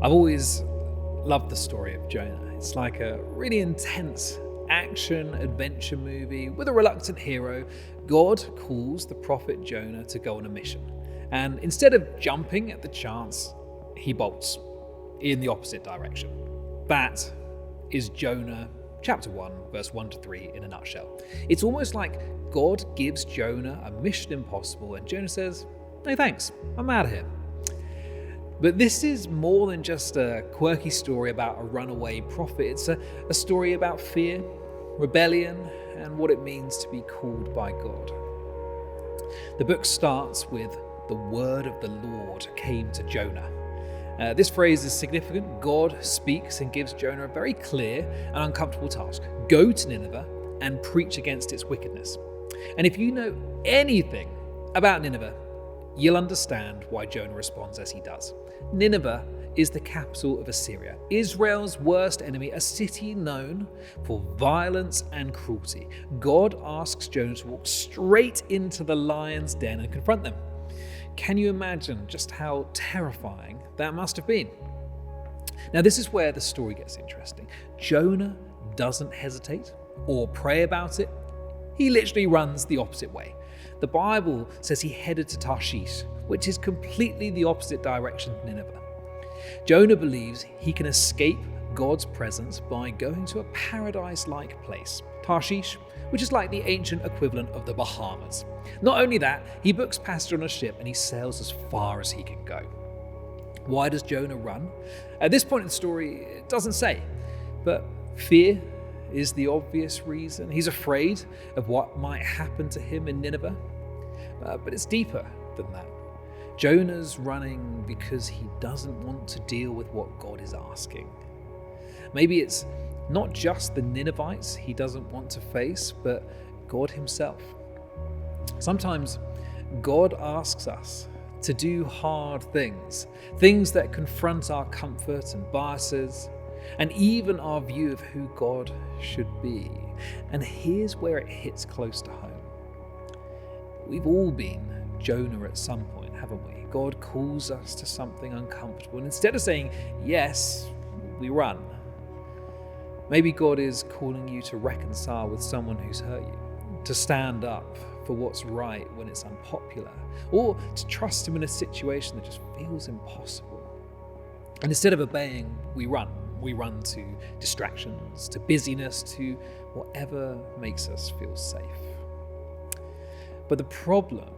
I've always loved the story of Jonah. It's like a really intense action adventure movie with a reluctant hero. God calls the prophet Jonah to go on a mission. And instead of jumping at the chance, he bolts in the opposite direction. That is Jonah chapter 1, verse 1 to 3 in a nutshell. It's almost like God gives Jonah a mission impossible and Jonah says, "No thanks, I'm out of here." But this is more than just a quirky story about a runaway prophet. It's a story about fear, rebellion, and what it means to be called by God. The book starts with "the word of the Lord came to Jonah." This phrase is significant. God speaks and gives Jonah a very clear and uncomfortable task. Go to Nineveh and preach against its wickedness. And if you know anything about Nineveh, you'll understand why Jonah responds as he does. Nineveh is the capital of Assyria, Israel's worst enemy, a city known for violence and cruelty. God asks Jonah to walk straight into the lion's den and confront them. Can you imagine just how terrifying that must have been? Now, this is where the story gets interesting. Jonah doesn't hesitate or pray about it. He literally runs the opposite way. The Bible says he headed to Tarshish, which is completely the opposite direction to Nineveh. Jonah believes he can escape God's presence by going to a paradise-like place, Tarshish, which is like the ancient equivalent of the Bahamas. Not only that, he books passage on a ship and he sails as far as he can go. Why does Jonah run? At this point in the story, it doesn't say, but fear is the obvious reason. He's afraid of what might happen to him in Nineveh. But it's deeper than that. Jonah's running because he doesn't want to deal with what God is asking. Maybe it's not just the Ninevites he doesn't want to face, but God himself. Sometimes God asks us to do hard things, things that confront our comfort and biases, and even our view of who God should be. And here's where it hits close to home. We've all been Jonah at some point, haven't we? God calls us to something uncomfortable, and instead of saying yes, we run. Maybe God is calling you to reconcile with someone who's hurt you, to stand up for what's right when it's unpopular, or to trust him in a situation that just feels impossible. And instead of obeying, we run. We run to distractions, to busyness, to whatever makes us feel safe. But the problem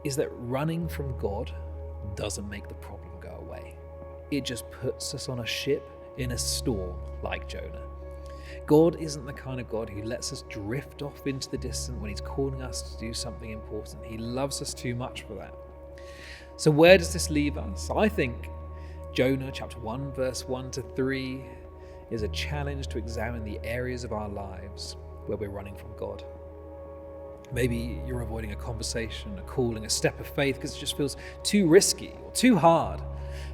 is that running from God doesn't make the problem go away. It just puts us on a ship in a storm like Jonah. God isn't the kind of God who lets us drift off into the distance when he's calling us to do something important. He loves us too much for that. So where does this leave us? I think Jonah chapter 1, verse 1 to 3 is a challenge to examine the areas of our lives where we're running from God. Maybe you're avoiding a conversation, a calling, a step of faith because it just feels too risky or too hard.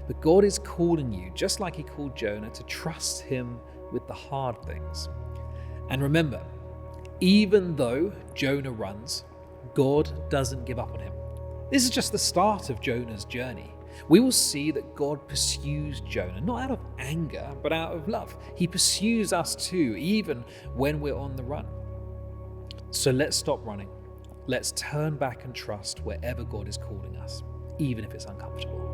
But God is calling you, just like he called Jonah, to trust him with the hard things. And remember, even though Jonah runs, God doesn't give up on him. This is just the start of Jonah's journey. We will see that God pursues Jonah, not out of anger, but out of love. He pursues us too, even when we're on the run. So let's stop running. Let's turn back and trust wherever God is calling us, even if it's uncomfortable.